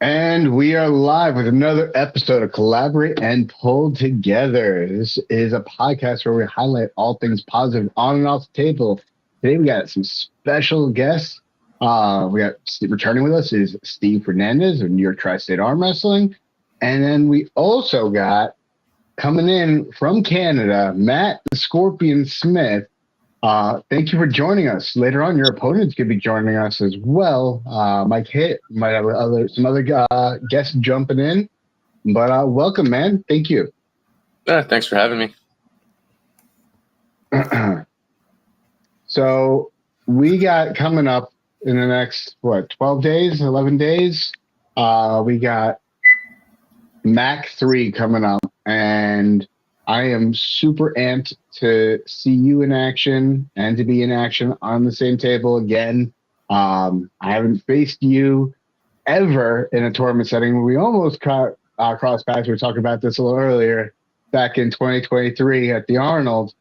And we are live with another episode of Collaborate and Pull Together. This is a podcast where we highlight all things positive on and off the table. Today we got some special guests. Returning with us is Steve Fernandez of New York Tri-State Arm Wrestling. And then we also got coming in from Canada, Matt the Scorpion Smith. Thank you for joining us. Later on, your opponents could be joining us as well. Mike Hitt might have some other guests jumping in, but welcome, man. Thank you. Thanks for having me. So we got coming up in the next 12 days, 11 days. We got MAC 3 coming up, and I am super amped to see you in action and to be in action on the same table again. I haven't faced you ever in a tournament setting. We almost crossed paths. We were talking about this a little earlier back in 2023 at the Arnold.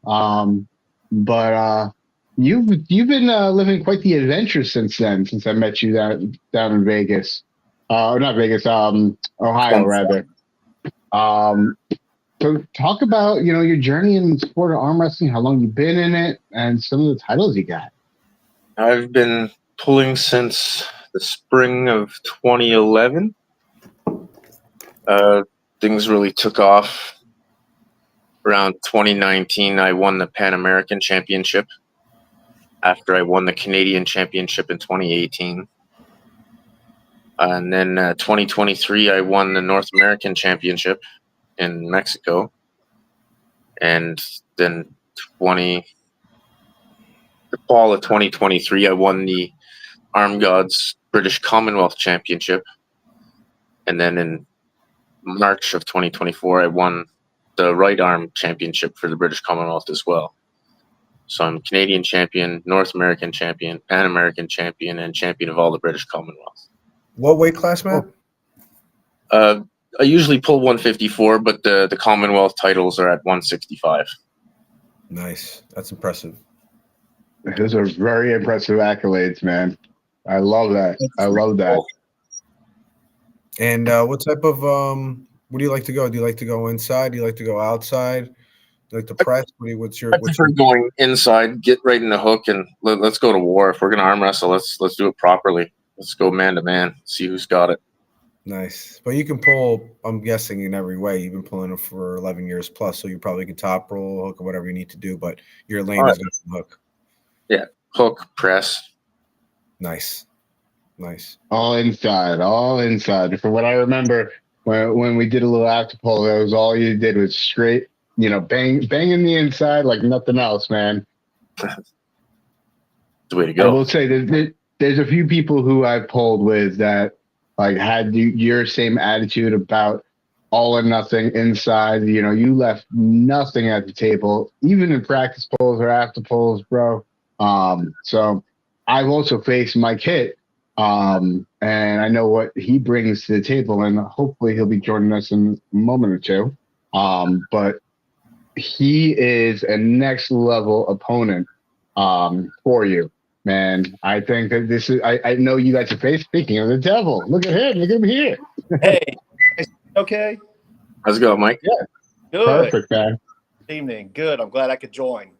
But you've been living quite the adventure since then, since I met you down in Vegas. Not Vegas, Ohio, rather. So talk about, your journey in the sport of arm wrestling, how long you've been in it, and some of the titles you got. I've been pulling since the spring of 2011. Things really took off around 2019. I won the Pan American Championship after I won the Canadian Championship in 2018. And then 2023, I won the North American Championship in Mexico, and then the fall of 2023, I won the Arm Gods British Commonwealth Championship, and then in March of 2024, I won the Right Arm Championship for the British Commonwealth as well. So I'm Canadian champion, North American champion, Pan American champion, and champion of all the British Commonwealth. What weight class, Matt? I usually pull 154, but the Commonwealth titles are at 165. Nice. That's impressive. Those are very impressive accolades, man. I love that. I love that. And what type of where do you like to go? Do you like to go inside? Do you like to go outside? Do you like to press? I prefer going inside, get right in the hook, and let's go to war. If we're gonna arm wrestle, let's do it properly. Let's go man to man. See who's got it. Nice. But you can pull, I'm guessing, in every way. You've been pulling it for 11 years plus, so you probably can top roll, hook, or whatever you need to do, but your lane is going to hook. Yeah, hook, press. Nice. Nice. All inside. From what I remember, when we did a little after pull, that was all you did was straight, banging the inside like nothing else, man. That's the way to go. I will say there's a few people who I've pulled with that had your same attitude about all or nothing inside. You left nothing at the table, even in practice polls or after polls, bro. So I've also faced Mike Hitt, and I know what he brings to the table, and hopefully he'll be joining us in a moment or two. But he is a next level opponent for you. Man, I think that this is. I know you guys are face. Speaking of the devil, look at him. Look at him here. Hey, okay. How's it going, Mike? Yeah, Good. perfect, man. Good evening. Good. I'm glad I could join.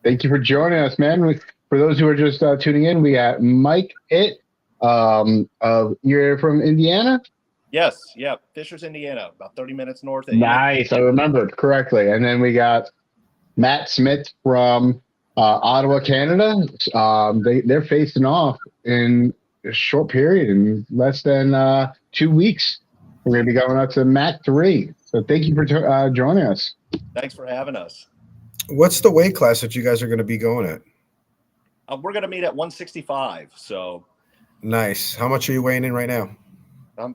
Thank you for joining us, man. For those who are just tuning in, we got Mike Hitt. You're from Indiana. Yes. Yeah. Fishers, Indiana, about 30 minutes north of. Nice, I remembered correctly. And then we got Matt Smith from Ottawa, Canada. They're facing off in a short period, in less than 2 weeks. We're going to be going out to MAC 3. So thank you for joining us. Thanks for having us. What's the weight class that you guys are going to be going at? We're going to meet at 165. So Nice. How much are you weighing in right now?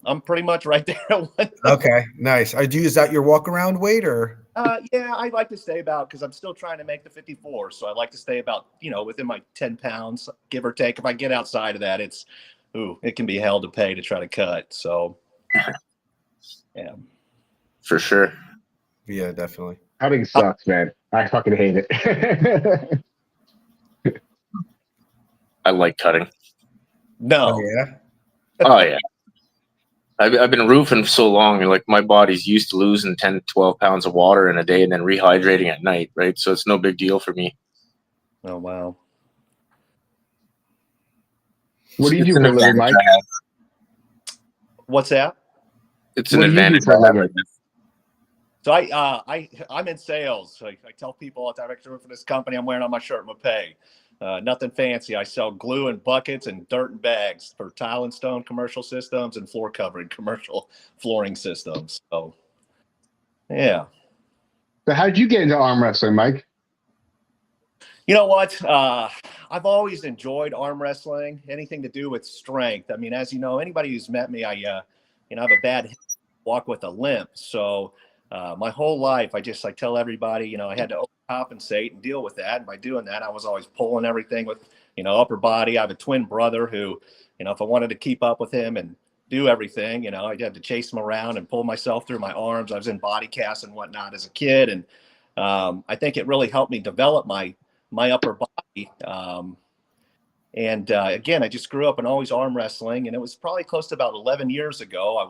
I'm pretty much right there. Okay, nice. Is that your walk around weight or? Yeah, I like to stay about, because I'm still trying to make the 54. So I like to stay about, within my 10 pounds, give or take. If I get outside of that, it can be hell to pay to try to cut. So, yeah. For sure. Yeah, definitely. Cutting sucks, man. I fucking hate it. I like cutting. No. Oh, yeah. Oh yeah. I've been roofing for so long, and like my body's used to losing 10, 12 pounds of water in a day and then rehydrating at night, right? So it's no big deal for me. Oh wow. What do you It's do an for a living, advantage Mike? I have. What's that? It's What an do you do advantage for a I have. living? So I'm in sales. I tell people all the time, I work for this company. I'm wearing on my shirt, Mapei. Nothing fancy. I sell glue and buckets and dirt and bags for tile and stone commercial systems and floor covering commercial flooring systems. So yeah. So how did you get into arm wrestling, Mike? You know what? I've always enjoyed arm wrestling, anything to do with strength. I mean, as you know, anybody who's met me, I have a bad walk with a limp. So my whole life, I tell everybody, I had to overcompensate and deal with that. And by doing that, I was always pulling everything with, upper body. I have a twin brother who, if I wanted to keep up with him and do everything, I had to chase him around and pull myself through my arms. I was in body casts and whatnot as a kid. And I think it really helped me develop my upper body. And again, I just grew up and always arm wrestling, and it was probably close to about 11 years ago. I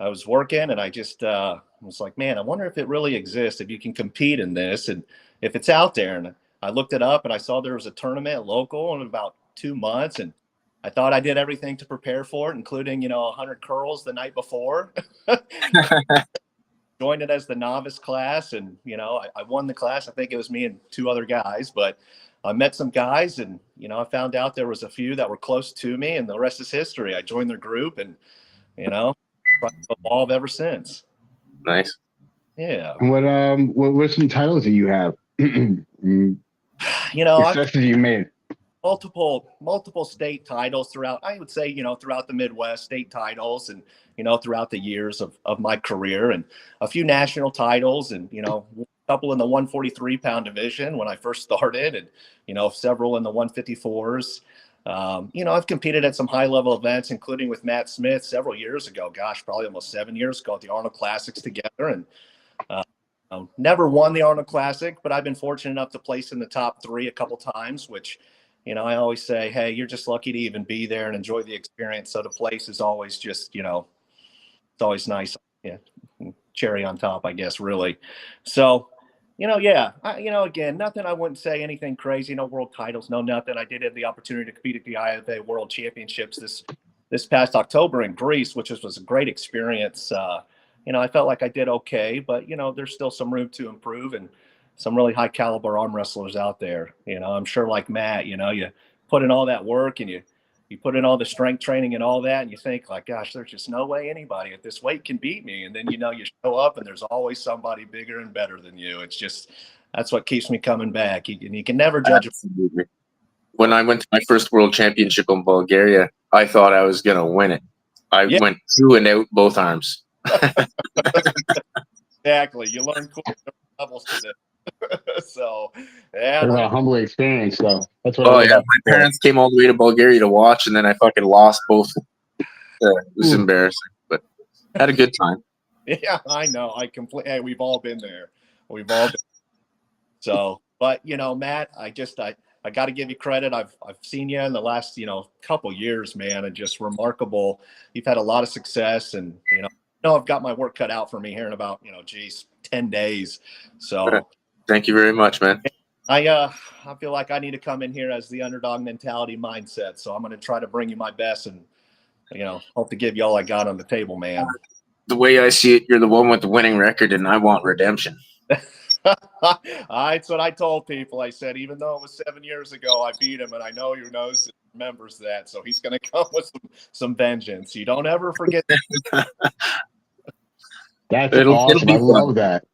was working, and I just was like, man, I wonder if it really exists, if you can compete in this, and if it's out there. And I looked it up, and I saw there was a tournament local in about 2 months, and I thought I did everything to prepare for it, including 100 curls the night before. Joined it as the novice class, and I won the class. I think it was me and two other guys, but I met some guys, and I found out there was a few that were close to me, and the rest is history. I joined their group, and tried to evolve ever since. Nice. Yeah. What some titles do you have? I've Successes you made. multiple state titles throughout, I would say, throughout the Midwest, state titles, and throughout the years of my career, and a few national titles, and a couple in the 143-pound division when I first started, and several in the 154s. I've competed at some high-level events, including with Matt Smith several years ago. Gosh, probably almost 7 years ago at the Arnold Classics together, and never won the Arnold Classic, but I've been fortunate enough to place in the top 3 a couple times, which I always say, hey, you're just lucky to even be there and enjoy the experience. So the place is always just, it's always nice. Yeah. Cherry on top, I guess, really. So, yeah, again, nothing, I wouldn't say anything crazy, no world titles, no nothing. I did have the opportunity to compete at the IFA World Championships this past October in Greece, which was a great experience. I felt like I did okay, but, there's still some room to improve, and some really high caliber arm wrestlers out there. I'm sure like Matt, you put in all that work, and you put in all the strength training and all that, and you think like, gosh, there's just no way anybody at this weight can beat me. And then, you show up, and there's always somebody bigger and better than you. It's just, that's what keeps me coming back. And you can never judge. Absolutely. When I went to my first world championship in Bulgaria, I thought I was going to win it. I went through and out both arms. Exactly. You learn cool levels to this. So, yeah. It was a humbling experience, though. That's what. My parents came all the way to Bulgaria to watch, and then I fucking lost both. It was embarrassing, but had a good time. Yeah, I know. Hey, we've all been there. We've all been. So, but Matt, I got to give you credit. I've seen you in the last couple years, man, and just remarkable. You've had a lot of success, and I've got my work cut out for me here in about 10 days. So. Thank you very much, man. I feel like I need to come in here as the underdog mentality mindset. So I'm going to try to bring you my best, and hope to give you all I got on the table, man. The way I see it, you're the one with the winning record, and I want redemption. That's what I told people. I said, even though it was 7 years ago, I beat him, and I know your nose remembers that. So he's going to come with some vengeance. You don't ever forget. That's awesome. I love that.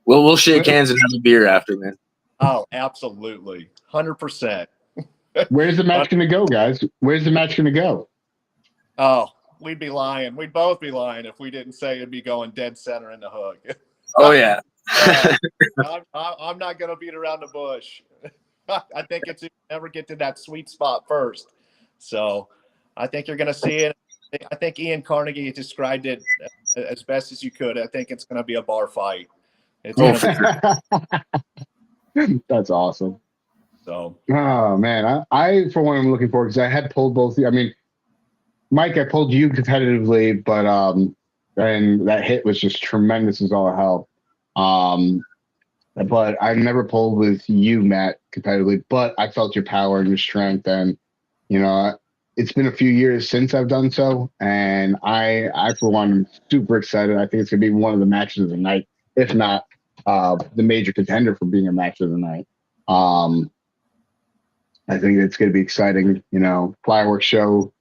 We'll shake hands and have a beer after, man. Oh, absolutely. 100%. Where's the match going to go, guys? Where's the match going to go? Oh, we'd be lying. We'd both be lying if we didn't say it'd be going dead center in the hook. Oh, yeah. I'm not going to beat around the bush. I think it's never get to that sweet spot first. So I think you're going to see it. I think Ian Carnegie described it as best as you could. I think it's going to be a bar fight. It's That's awesome. So, oh man, I for one am looking forward, because I had pulled both. I mean, Mike, I pulled you competitively, but and that hit was just tremendous as all hell. But I never pulled with you, Matt, competitively. But I felt your power and your strength, and you know, it's been a few years since I've done so, and I for one, am super excited. I think it's gonna be one of the matches of the night, if not the major contender for being a match of the night. I think it's gonna be exciting. You know, fireworks show.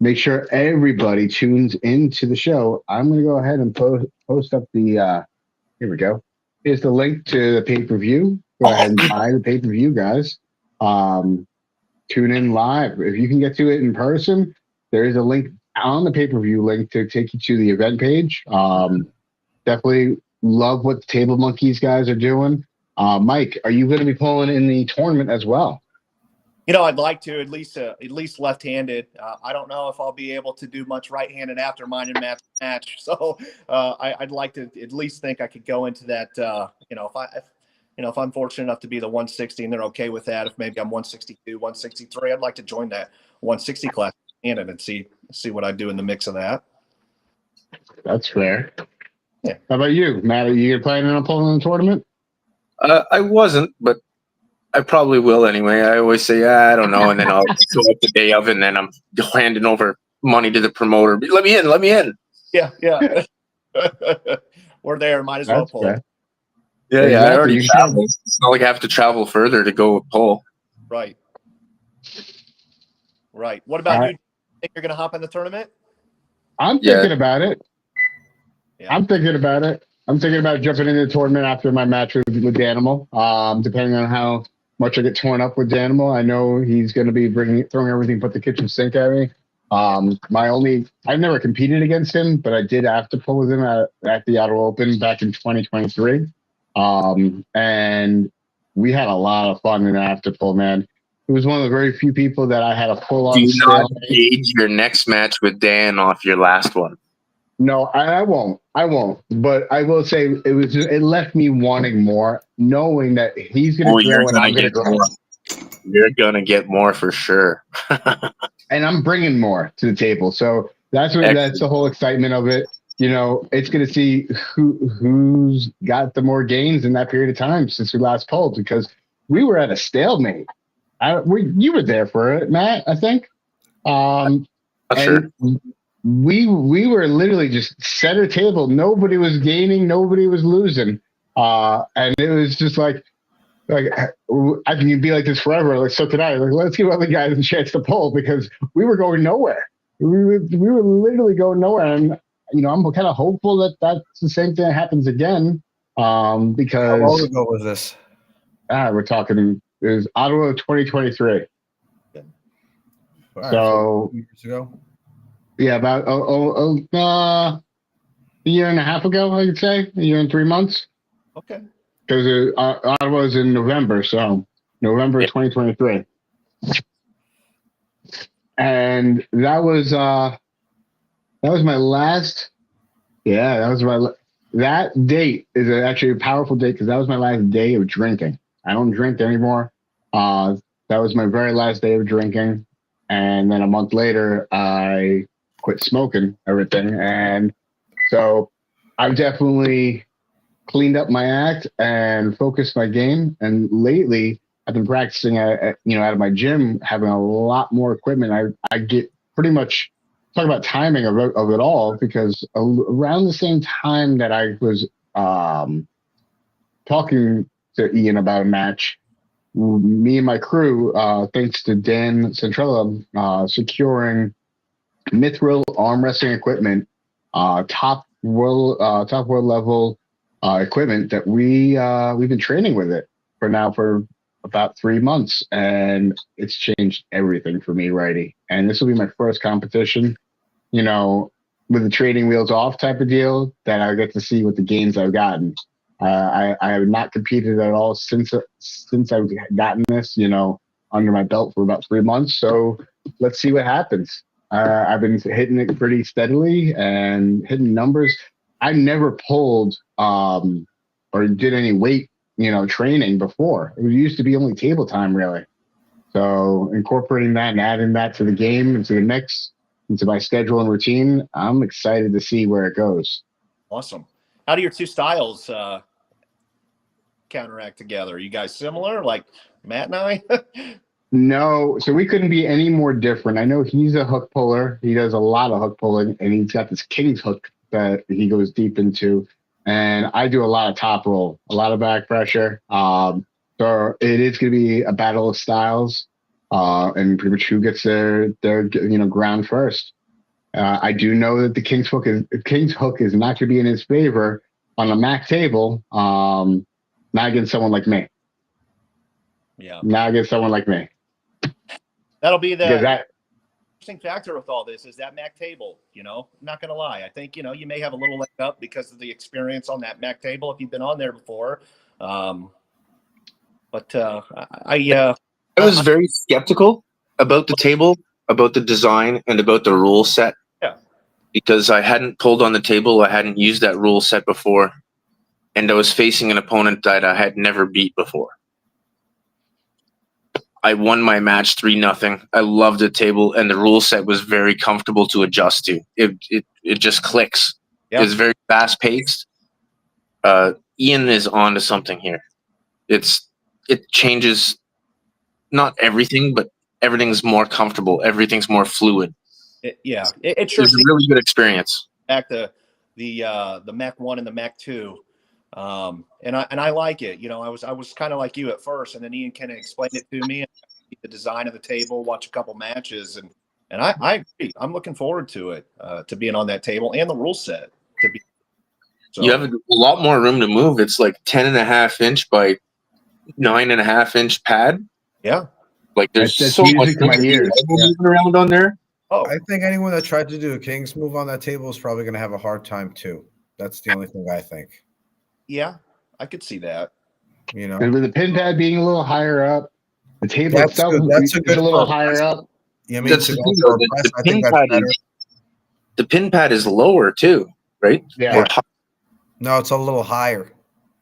Make sure everybody tunes into the show. I'm gonna go ahead and post up the. Here we go. Here's the link to the pay-per-view. Go ahead and buy the pay-per-view, guys. Tune in live. If you can get to it in person, there is a link on the pay-per-view link to take you to the event page. Definitely love what the Table Monkeys guys are doing. Mike, are you going to be pulling in the tournament as well? You know, I'd like to at least left-handed. I don't know if I'll be able to do much right-handed after mine and Matt's match. So I'd like to at least think I could go into that. If I'm fortunate enough to be the 160 and they're okay with that, if maybe I'm 162, 163, I'd like to join that 160 class and see what I do in the mix of that. That's fair. Yeah. How about you, Matt? Are you planning on pulling in the tournament? I wasn't, but I probably will anyway. I always say, I don't know, and then I'll show up the day of, and then I'm handing over money to the promoter. Let me in. Yeah. We're there. Might as well pull. Fair. Yeah, Exactly. I already traveled. It's not like I have to travel further to go pull. Right. What about you? Think you're going to hop in the tournament? I'm thinking about it. Yeah. I'm thinking about it. I'm thinking about jumping into the tournament after my match with Danimal. Depending on how much I get torn up with Danimal, I know he's going to be throwing everything but the kitchen sink at me. I've never competed against him, but I did have to pull with him at the Ottawa Open back in 2023. And we had a lot of fun in the after pull, man. It was one of the very few people that I had a full on. Do not gauge your next match with Dan off your last one. No, I won't. But I will say it left me wanting more, knowing that he's going to grow and I'm going to grow. You're going to get more for sure. And I'm bringing more to the table. So that's the whole excitement of it. You know, it's going to see who's got the more gains in that period of time since we last polled, because we were at a stalemate. You were there for it, Matt, I think. Sure. We were literally just center table. Nobody was gaining. Nobody was losing. And it was just like I can be like this forever. Like, so can I. Like, let's give other guys a chance to pull, because we were going nowhere. We were literally going nowhere. And, you know, I'm kind of hopeful that that's the same thing that happens again. Because how long ago was this? We're talking, it was Ottawa 2023. Right, so 2 years ago. Yeah, about a year and a half ago, I could say, a year and 3 months. Okay. Because Ottawa was in November, so November 2023. And that was my last. Yeah, that date is actually a powerful date, because that was my last day of drinking. I don't drink anymore. That was my very last day of drinking, and then a month later, I quit smoking everything, and so I've definitely cleaned up my act and focused my game. And lately, I've been practicing out of my gym, having a lot more equipment. I get pretty much, talk about timing of it all, because around the same time that I was talking to Ian about a match, me and my crew, thanks to Dan Centrella, securing mithril arm wrestling equipment, top world level equipment that we've been training with it for about 3 months, and it's changed everything for me, righty. And this will be my first competition, you know, with the training wheels off type of deal, that I get to see what the gains I've gotten. I have not competed at all since I've gotten this, you know, under my belt for about 3 months. So let's see what happens. I've been hitting it pretty steadily and hitting numbers. I never pulled or did any weight, you know, training before. It used to be only table time, really. So incorporating that and adding that to the game and to the mix, into my schedule and routine, I'm excited to see where it goes. Awesome. How do your two styles counteract together? Are you guys similar, like Matt and I? No, so we couldn't be any more different. I know he's a hook puller. He does a lot of hook pulling, and he's got this king's hook that he goes deep into. And I do a lot of top roll, a lot of back pressure. So it is going to be a battle of styles, and pretty much who gets their ground first. I do know that the king's hook is not going to be in his favor on the MAC table, not against someone like me. Yeah, not against someone like me. That'll be the That, interesting factor with all this is that MAC table. I'm not going to lie. I think you may have a little leg up because of the experience on that MAC table if you've been on there before. But I was very skeptical about the table, about the design, and about the rule set. Yeah. Because I hadn't pulled on the table, I hadn't used that rule set before, and I was facing an opponent that I had never beat before. I won my match 3-0. I loved the table, and the rule set was very comfortable to adjust to. It just clicks. Yeah. It's very fast paced. Ian is onto something here. It changes not everything, but everything's more comfortable. Everything's more fluid. It sure It's a really good experience. Back the MAC 1 and the MAC 2. And I like it. I was kind of like you at first, and then Ian kind of explained it to me, and the design of the table, watch a couple matches, and I agree. I'm looking forward to it, to being on that table and the rule set to be. So, you have a lot more room to move. It's like 10.5 inch by 9.5 inch pad. Yeah. Like there's that's so much music to my ears. moving around on there. Oh, I think anyone that tried to do a king's move on that table is probably going to have a hard time too. That's the only thing I think. yeah, I could see that. And with the pin pad being a little higher up, the table That's itself good. That's is a little higher up. You mean That's to the go thing, for though, a press, the I pin think that's pad better. the pin pad is lower too, right? Yeah. Or high. No, it's a little higher.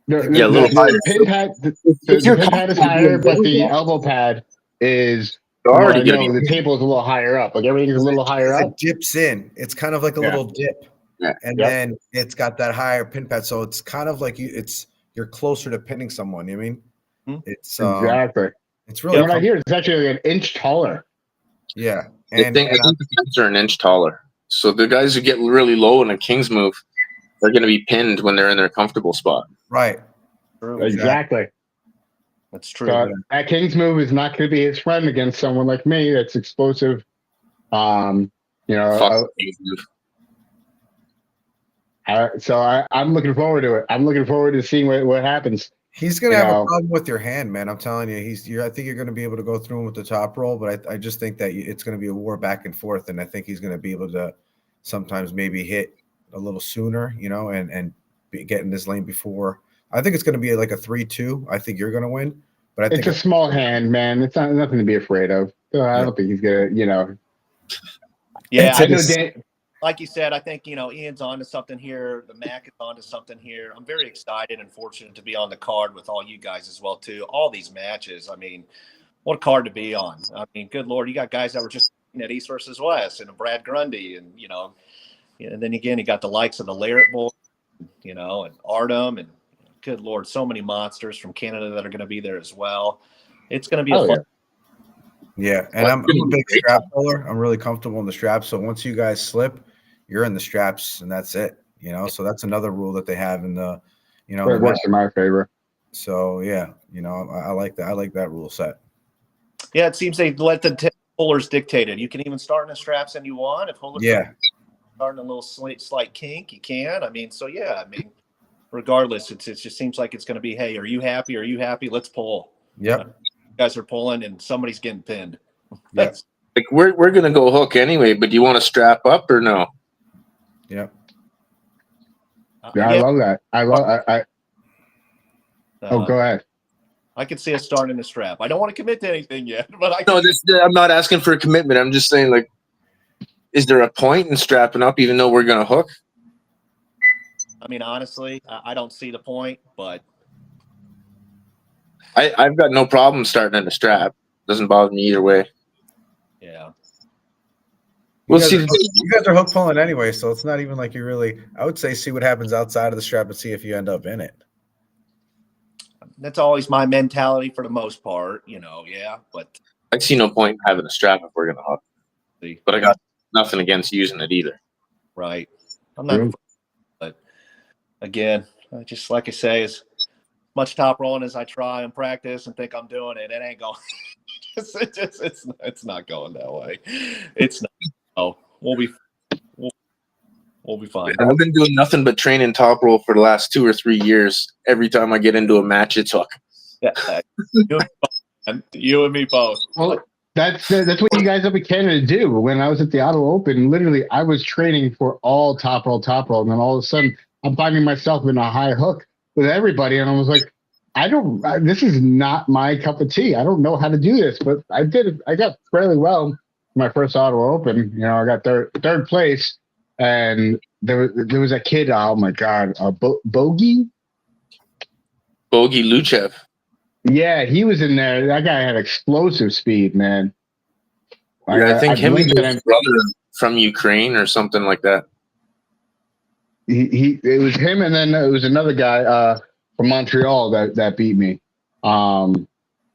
Yeah, a little higher. The pin pad, the If you're pin pad is comfortable higher, doing but the that, elbow pad is. you're Well, already I gonna know be. the table is a little higher up. Like everything's a little higher It up. dips in. It's kind of like a Yeah. little dip. Yeah. And Yep. then it's got that higher pin pad. So it's kind of like you're closer to pinning someone. You know what I mean? Hmm. It's Exactly. it's really From what I hear, it's actually like an inch taller. yeah. I And, think the pins are an inch taller. So the guys who get really low in a king's move, they're going to be pinned when they're in their comfortable spot. right. True. Exactly. That's true. So that king's move is not going to be his friend against someone like me that's explosive. Fuck king's move. I'm looking forward to it. I'm looking forward to seeing what happens. He's gonna have a problem with your hand, man. I'm telling you. I think you're gonna be able to go through him with the top roll, but I just think that it's gonna be a war back and forth, and I think he's gonna be able to sometimes maybe hit a little sooner, and get in this lane before. I think it's gonna be like a 3-2. I think you're gonna win, but I think It's a small hand, man. It's nothing to be afraid of. I don't think he's gonna, Yeah, I know like you said, I think, Ian's onto something here. The MAC is onto something here. I'm very excited and fortunate to be on the card with all you guys as well, too. All these matches. I mean, what a card to be on. I mean, good Lord, you got guys that were just at East versus West and a Brad Grundy. And, and then again, you got the likes of the Larrett boy, and Artem. And good Lord, so many monsters from Canada that are going to be there as well. It's going to be a fun. Yeah, and I'm a big strap puller. I'm really comfortable in the straps. So once you guys slip, you're in the straps, and that's it. So that's another rule that they have in the, it works in my favor. So yeah, I like that. I like that rule set. Yeah, it seems they let the pullers dictate it. You can even start in the straps and you want. If pullers starting a little slight kink, you can. I mean, so yeah, regardless, it just seems like it's going to be, hey, are you happy? Are you happy? Let's pull. Yep. You guys are pulling and somebody's getting pinned. Yep. Like we're gonna go hook anyway, but do you want to strap up or no? Yep. Yeah, I love that. Go ahead. I can see us starting the strap. I don't want to commit to anything yet, but I'm not asking for a commitment. I'm just saying, like, is there a point in strapping up even though we're gonna hook? I mean, honestly, I don't see the point, but I've got no problem starting in a strap. Doesn't bother me either way. yeah. We'll guys see. you guys are hook pulling anyway, so it's not even like you really. I would say see what happens outside of the strap and see if you end up in it. That's always my mentality for the most part, you know. Yeah, but I see no point in having a strap if we're gonna hook. see, But I got nothing against using it either. right. I'm not, but again, I just like I say, as much top rolling as I try and practice and think I'm doing it, it ain't going. It's not going that way. It's not. Oh, we'll be fine. I've been doing nothing but training top roll for the last 2 or 3 years. Every time I get into a match, it's hook. Yeah, you and me both. Well, that's what you guys up in Canada do. When I was at the Ottawa Open, literally, I was training for all top roll, and then all of a sudden, I'm finding myself in a high hook with everybody, and I was like, this is not my cup of tea. I don't know how to do this, but I did it. I got fairly well my first Ottawa Open. You know, I got third place, and there was a kid. Oh my God, Bogey. Bogey Luchev. Yeah, he was in there. That guy had explosive speed, man. Yeah, I think him and blinked his brother from Ukraine or something like that. It was him, and then it was another guy from Montreal that beat me. And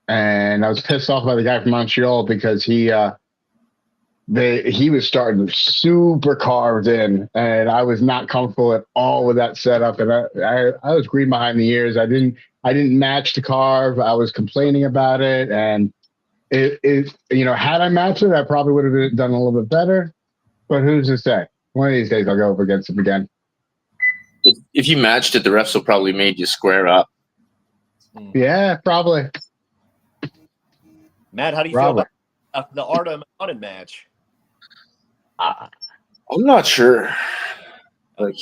I was pissed off by the guy from Montreal because he was starting super carved in, and I was not comfortable at all with that setup. And I was green behind the ears. I didn't match the carve. I was complaining about it, and it had I matched it, I probably would have done a little bit better. But who's to say? One of these days I'll go up against him again. If you matched it, the refs will probably made you square up. Yeah, probably. Matt, how do you feel about the Artem Auden match? I'm not sure. Like,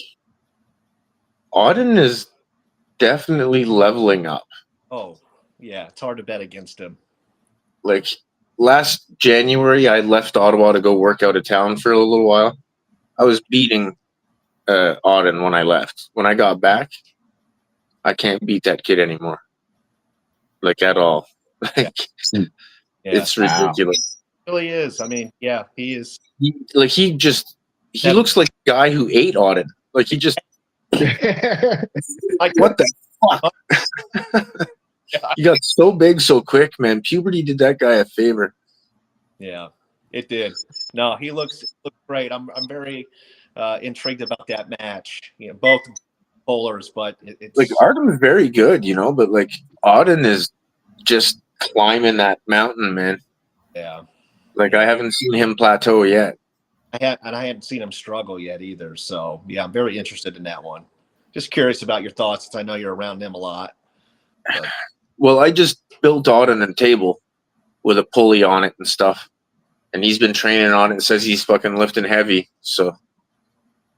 Auden is definitely leveling up. Oh, yeah, it's hard to bet against him. Like, last January, I left Ottawa to go work out of town for a little while. I was beating Auden when I left. When I got back, I can't beat that kid anymore. Like, at all. Like, it's ridiculous. It really is. I mean, yeah, he is. He looks like a guy who ate Auden. Like, he just... Like, what the fuck? He got so big so quick, man. Puberty did that guy a favor. Yeah, it did. No, he looks great. I'm very intrigued about that match. You know, both bowlers, but it's like Artem is very good, but like Auden is just climbing that mountain, man. Yeah. Like I haven't seen him plateau yet. I hadn't seen him struggle yet either. So yeah, I'm very interested in that one. Just curious about your thoughts, since I know you're around him a lot. But. Well, I just built Auden a table with a pulley on it and stuff. And he's been training on it and says he's fucking lifting heavy. So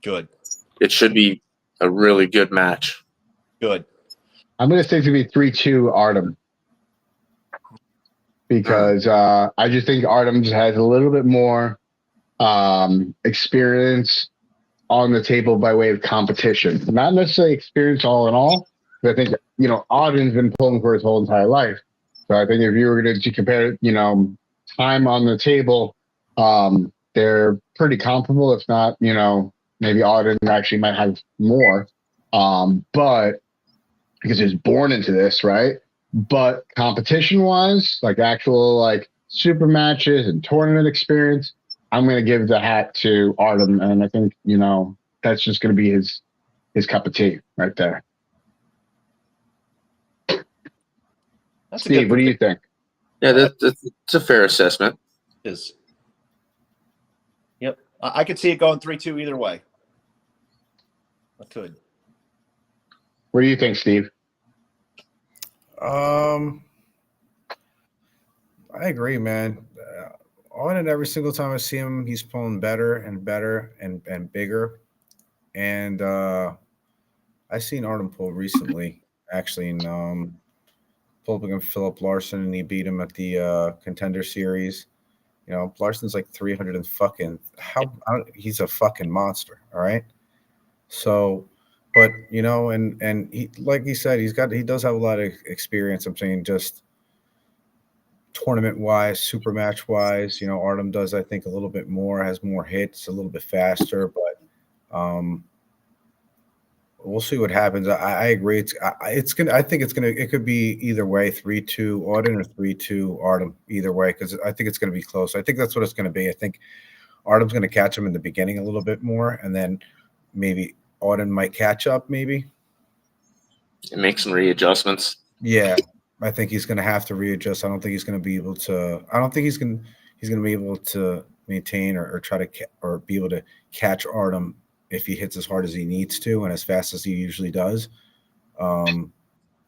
good. It should be a really good match. Good. I'm going to say it's going to be 3-2 Artem. Because I just think Artem just has a little bit more experience on the table by way of competition. Not necessarily experience all in all. But I think, Auden's been pulling for his whole entire life. So I think if you were going to compare, time on the table, they're pretty comparable. If not, maybe Auden actually might have more. But because he's born into this, right? But competition-wise, like actual super matches and tournament experience, I'm going to give the hat to Artem, and I think that's just going to be his cup of tea right there. That's Steve, what do you think? Yeah, that's a fair assessment. It is. Yep, I could see it going 3-2 either way. I could. What do you think, Steve? I agree, man. On it every single time I see him, he's pulling better and better and bigger. And I seen Artem pull recently, actually, in pull up against Philip Larson, and he beat him at the Contender Series. Larson's like 300 and fucking he's a fucking monster. All right. So, but and he, like he said, he does have a lot of experience. I'm saying just tournament wise, super match wise. Artem does, I think, a little bit more, has more hits, a little bit faster, but we'll see what happens. I agree. I think it could be either way, 3-2 Auden or 3-2 Artem, either way, because I think it's going to be close. I think that's what it's going to be. I think Artem's going to catch him in the beginning a little bit more, and then maybe Auden might catch up, maybe. And make some readjustments. Yeah, I think he's going to have to readjust. I don't think he's going to be able to. I don't think he's going to be able to maintain or try to or be able to catch Artem if he hits as hard as he needs to and as fast as he usually does. I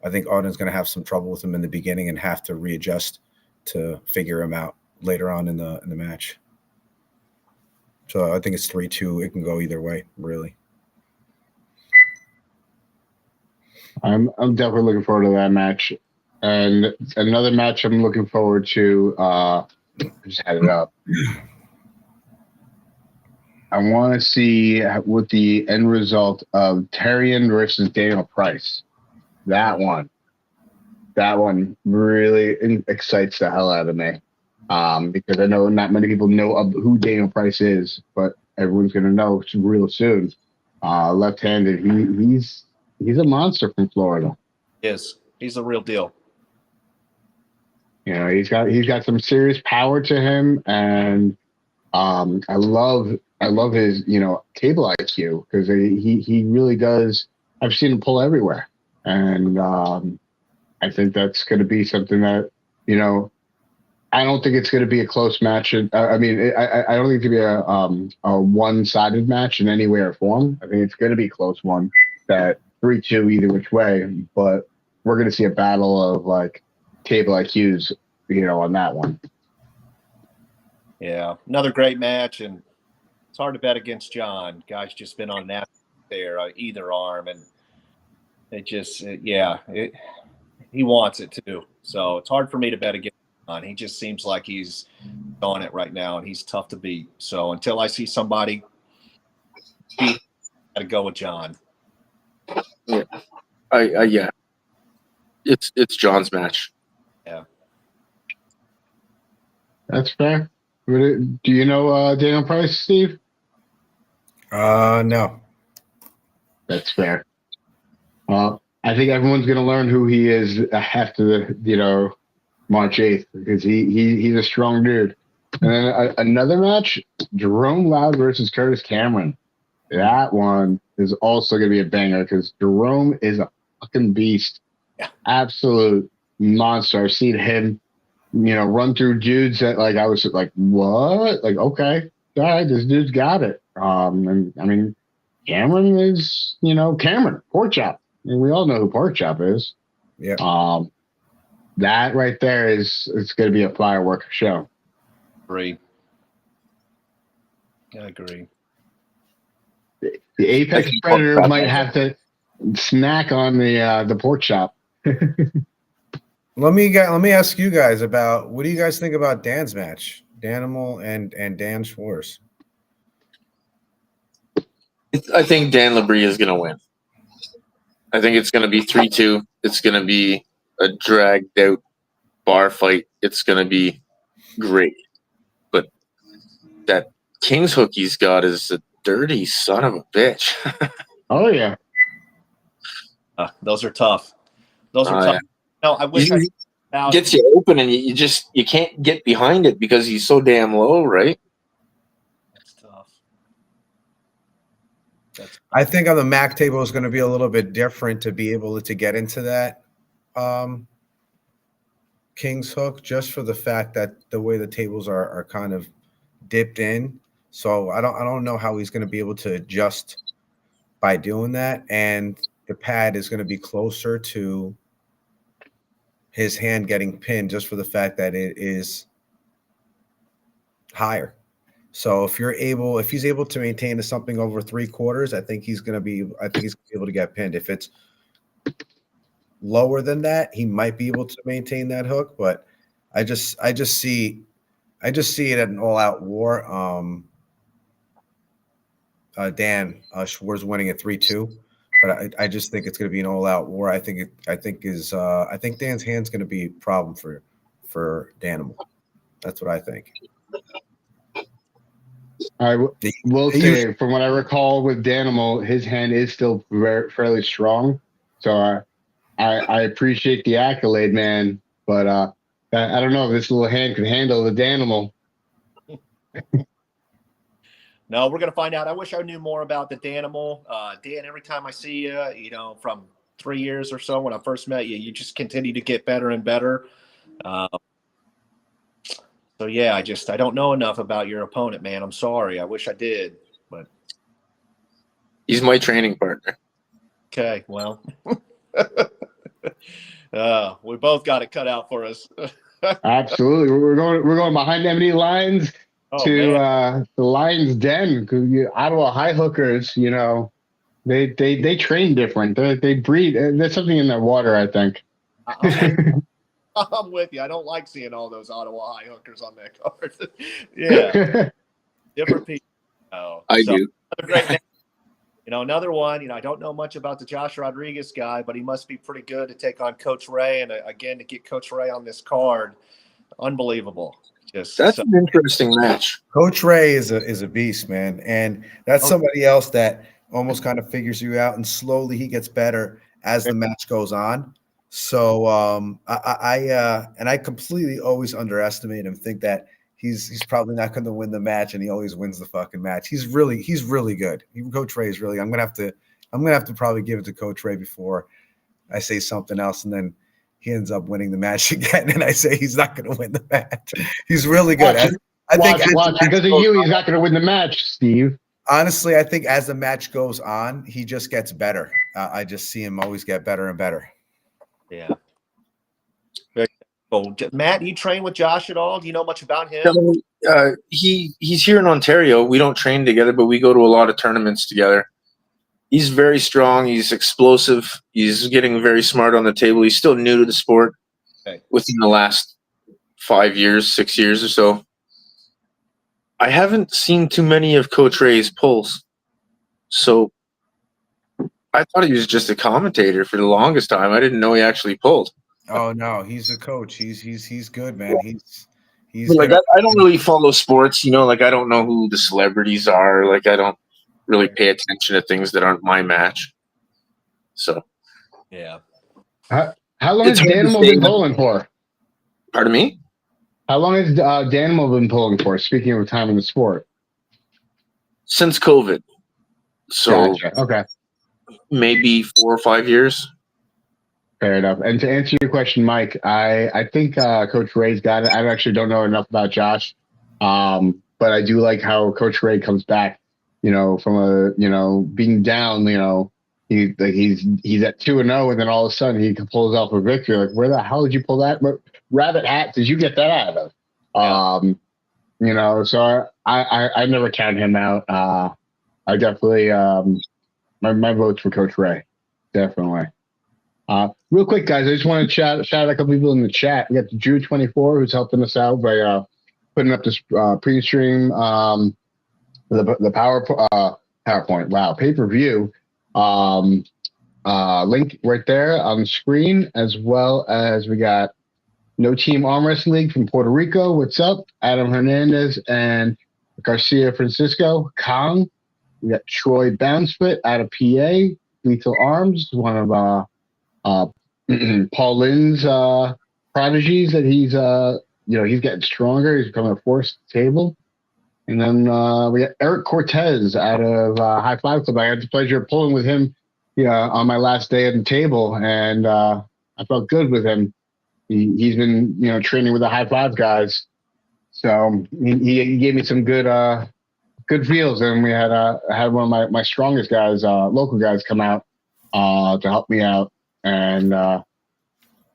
think Auden's going to have some trouble with him in the beginning and have to readjust to figure him out later on in the match. So I think it's 3-2. It can go either way, really. I'm definitely looking forward to that match. And another match I'm looking forward to, just had it up. I want to see what the end result of Tyrion versus Daniel Price. That one really excites the hell out of me. Because I know not many people know of who Daniel Price is, but everyone's going to know real soon. Left-handed, he's a monster from Florida. Yes, he's the real deal. He's got some serious power to him, and I love his table IQ, because he really does. I've seen him pull everywhere, and I think that's going to be something that I don't think it's going to be a close match. I don't think it's going to be a one-sided match in any way or form. I think it's going to be a close one, that 3-2 either which way, but we're going to see a battle of like table IQs, on that one. Yeah, another great match, and it's hard to bet against John. Guy's just been on an there either arm, and it just he wants it too. So it's hard for me to bet against John. He just seems like he's on it right now, and he's tough to beat. So until I see somebody beat, I got to go with John. Yeah, yeah. It's John's match. Yeah, that's fair. Do you know Daniel Price, Steve? No. That's fair. I think everyone's going to learn who he is after the March 8th, because he's a strong dude. And then another match, Jerome Loud versus Curtis Cameron. That one is also going to be a banger, because Jerome is a fucking beast. Yeah. Absolute monster. I've seen him, run through dudes that I was like, what? Like, okay, all right, this dude's got it. And I mean, Cameron is, Cameron, Pork Chop. I mean, we all know who Pork Chop is. Yeah. That right there it's going to be a firework show. agree. I agree. The apex predator might have to snack on the pork chop. Let me ask you guys about, what do you guys think about Dan's match, Danimal and Dan Schwartz? I think Dan Labrie is going to win. I think it's going to be 3-2. It's going to be a dragged out bar fight. It's going to be great. But that King's hook he's got is a dirty son of a bitch. Oh yeah, those are tough. Those are tough. Yeah. No, I wish He gets you open, and you can't get behind it because he's so damn low, right? That's tough. I think on the MAC table is going to be a little bit different to be able to get into that King's hook, just for the fact that the way the tables are kind of dipped in. So I don't know how he's going to be able to adjust by doing that, and the pad is going to be closer to his hand getting pinned, just for the fact that it is higher. So if he's able to maintain something over 3/4, I think he's going to be able to get pinned. If it's lower than that, he might be able to maintain that hook, but I just see it at an all-out war. Dan Schwartz winning at 3-2, but I just think it's going to be an all-out war. I think Dan's hand's going to be a problem for Danimal. That's what I think. Will say, from what I recall with Danimal, his hand is still fairly strong. So I appreciate the accolade, man. But I don't know if this little hand can handle the Danimal. No, we're going to find out. I wish I knew more about the Danimal. Dan, every time I see you, you know, from 3 years or so when I first met you, you just continue to get better and better. So, yeah, I don't know enough about your opponent, man. I'm sorry. I wish I did. But He's my training partner. okay, well, we both got it cut out for us. Absolutely. We're going behind enemy lines to the Lions Den. Ottawa High Hookers, you know, they train different. They breed. There's something in their water, I think. I'm with you. I don't like seeing all those Ottawa High Hookers on that card. Yeah, different people. Oh, I do. Great name. You know, another one. You know, I don't know much about the Josh Rodriguez guy, but he must be pretty good to take on Coach Ray, and again to get Coach Ray on this card, unbelievable. That's an interesting match. Coach Ray is a beast, man, and that's somebody else that almost kind of figures you out, and slowly he gets better as the match goes on. So I completely always underestimate him. Think that he's probably not going to win the match, and he always wins the fucking match. He's really good. Even Coach Ray is really. I'm gonna have to probably give it to Coach Ray before I say something else, and then he ends up winning the match again, and I say he's not going to win the match. He's really good. I think because of you, he's not going to win the match, Steve. Honestly, I think as the match goes on, he just gets better. I just see him always get better and better. Yeah. Very cool. Matt, you train with Josh at all? Do you know much about him? He's here in Ontario. We don't train together, but we go to a lot of tournaments together. He's very strong. He's explosive. He's getting very smart on the table. He's still new to the sport. Okay. Within the last 5 years, 6 years or so. I haven't seen too many of Coach Ray's pulls. So I thought he was just a commentator for the longest time. I didn't know he actually pulled. Oh no, he's a coach. He's good, man. He's like I don't really follow sports, you know, like I don't know who the celebrities are. Like I don't really pay attention to things that aren't my match. So yeah. How long has Danimal been pulling for? Pardon me? How long has Danimal been pulling for? Speaking of time in the sport. Since COVID. So gotcha. Okay. Maybe 4 or 5 years. Fair enough. And to answer your question, Mike, I think Coach Ray's got it. I actually don't know enough about Josh, but I do like how Coach Ray comes back. You know, from being down. You know, he's at 2-0, and then all of a sudden he pulls off a victory. Like, where the hell did you pull that? What rabbit hat did you get that out of? Yeah. You know, so I never count him out. I definitely my vote's for Coach Ray, definitely. Real quick, guys, I just want to shout out a couple people in the chat. We got the Drew24 who's helping us out by putting up this pre-stream, the PowerPoint. Wow, pay-per-view link right there on the screen, as well as we got No Team Arm Wrestling League from Puerto Rico. What's up? Adam Hernandez and Garcia Francisco. Kong. We got Troy Bouncepit out of PA. Lethal Arms, one of Paul Lynn's prodigies that he's getting stronger. He's becoming a force to the table. And then we got Eric Cortez out of High Five Club. I had the pleasure of pulling with him on my last day at the table, and I felt good with him. He's been training with the High Five guys. So he gave me some good feels, and we had one of my strongest guys, local guys, come out to help me out and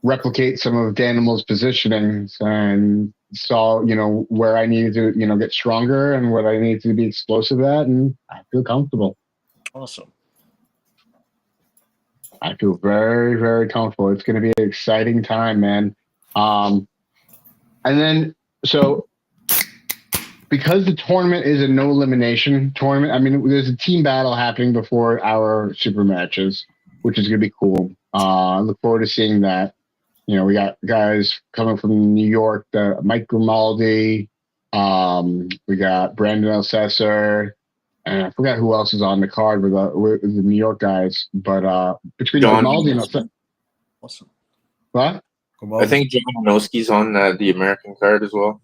replicate some of Danimal's positionings, and saw where I needed to get stronger and what I needed to be explosive at, and I feel comfortable. Awesome. I feel very, very comfortable. It's going to be an exciting time, man. And then so, because the tournament is a no elimination tournament, I mean, there's a team battle happening before our super matches, which is going to be cool. I look forward to seeing that. You know, we got guys coming from New York, Mike Grimaldi. We got Brandon Alcessor, and I forgot who else is on the card with the New York guys. But between John, Grimaldi and Alcessor, Awesome. what? I think John Winowski's on the American card as well.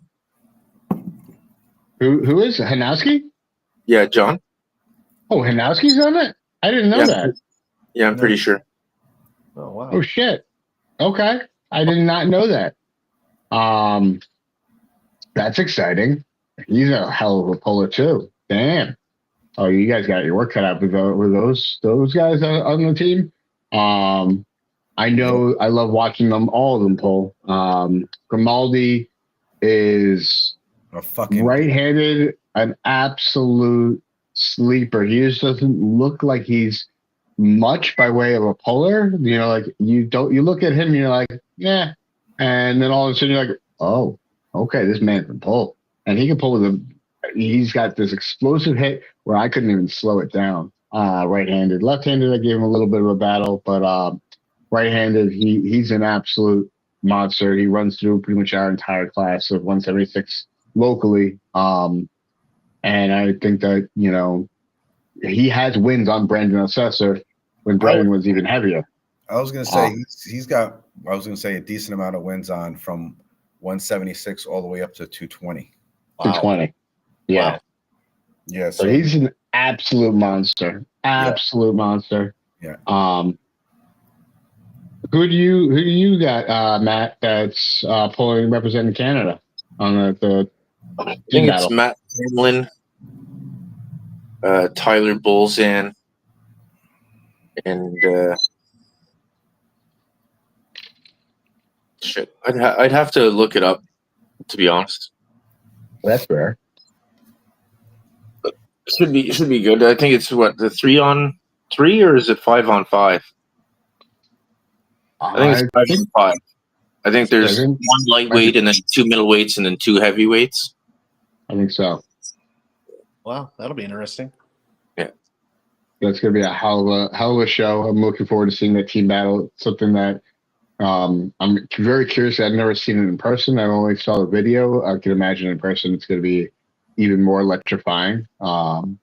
Who is Hanowski? Yeah, John. Oh, Hanowski's on it. I didn't know that. Yeah, I'm pretty sure. Oh wow. Oh shit. Okay, I did not know that. That's exciting. He's a hell of a puller too. Damn. Oh, you guys got your work cut out with those guys on the team. I know. I love watching them. All of them pull. Grimaldi is A fucking right-handed, an absolute sleeper. He just doesn't look like he's much by way of a puller. You know, like you look at him, and you're like, yeah, and then all of a sudden you're like, oh, okay, this man can pull, and he can pull with a. He's got this explosive hit where I couldn't even slow it down. Right-handed, left-handed, I gave him a little bit of a battle, but right-handed, he's an absolute monster. He runs through pretty much our entire class of 176 locally. And I think that, you know, he has wins on Brandon Assessor when Brandon was even heavier. I was gonna say he's got. I was gonna say a decent amount of wins on from 176 all the way up to 220. To 220. Yeah. Wow. Yeah, So he's an absolute monster. Absolute monster. Yeah. Who do you got, Matt, that's pulling representing Canada on the I team think battle? it's Matt Hamlin, Tyler Bolzan, and shit. I'd have to look it up, to be honest. That's fair. Should be good. I think it's what, the 3-on-3 or is it 5-on-5? I think it's 5-on-5. I think there's one lightweight and then 2 middleweights and then 2 heavyweights. I think so. Wow, that'll be interesting. Yeah, that's going to be a hell of a show. I'm looking forward to seeing that team battle. It's something that I'm very curious. I've never seen it in person. I only saw the video. I can imagine in person it's going to be even more electrifying. And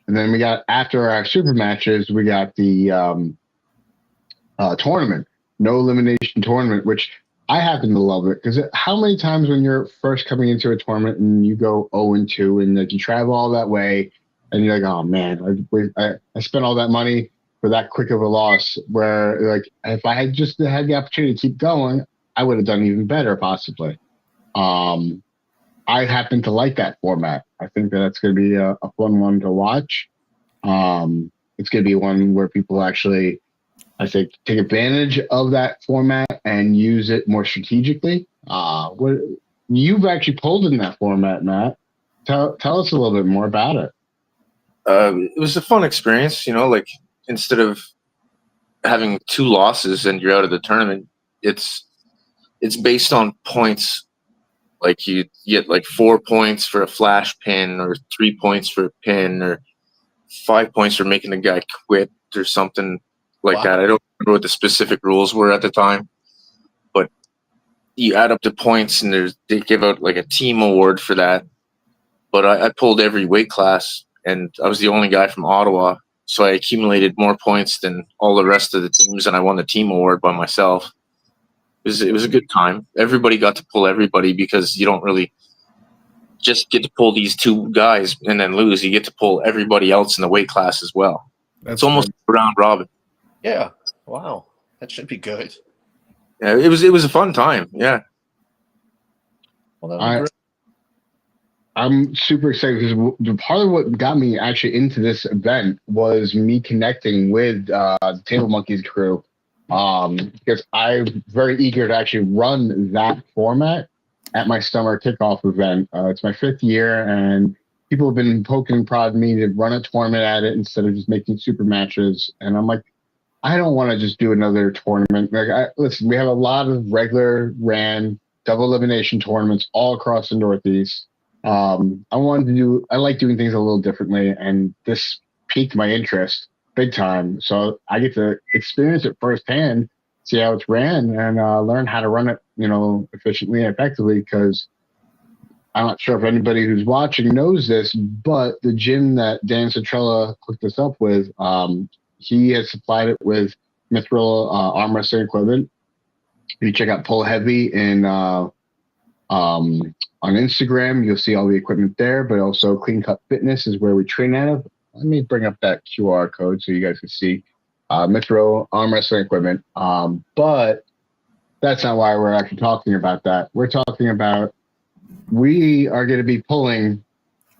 then we got, after our super matches, we got the tournament, no elimination tournament, which I happen to love it because how many times when you're first coming into a tournament and you go 0-2 and like you travel all that way and you're like, oh man, I spent all that money for that quick of a loss, where like if I had just had the opportunity to keep going, I would have done even better possibly. I happen to like that format. I think that that's going to be a fun one to watch. It's going to be one where people actually, I think, take advantage of that format and use it more strategically. You've actually pulled in that format, Matt. Tell us a little bit more about it. It was a fun experience, you know, like instead of having 2 losses and you're out of the tournament, it's based on points. Like you get like 4 points for a flash pin, or 3 points for a pin, or 5 points for making the guy quit, or something like that. I don't remember what the specific rules were at the time, but you add up the points and they give out like a team award for that. But I pulled every weight class and I was the only guy from Ottawa. So I accumulated more points than all the rest of the teams, and I won the team award by myself. It was a good time. Everybody got to pull everybody because you don't really just get to pull these 2 guys and then lose. You get to pull everybody else in the weight class as well. It's almost a round robin. Yeah. Wow. That should be good. Yeah, it was a fun time. Yeah. Well, that'll be great. I'm super excited because part of what got me actually into this event was me connecting with the Table Monkeys crew. Because I'm very eager to actually run that format at my summer kickoff event. It's my 5th year, and people have been poking and prodding me to run a tournament at it instead of just making super matches. And I'm like, I don't want to just do another tournament. Like, listen, we have a lot of regular ran double elimination tournaments all across the Northeast. I like doing things a little differently, and this piqued my interest big time. So I get to experience it firsthand see how it's ran, and learn how to run it, efficiently and effectively. Because I'm not sure if anybody who's watching knows this, but the gym that Dan Citrella hooked us up with, he has supplied it with mithril arm wrestling equipment. If you check out Pull Heavy on Instagram, you'll see all the equipment there, but also Clean Cut Fitness is where we train out of. Let me bring up that QR code so you guys can see mithril arm wrestling equipment. But that's not why we're actually talking about that. We're talking about we are going to be pulling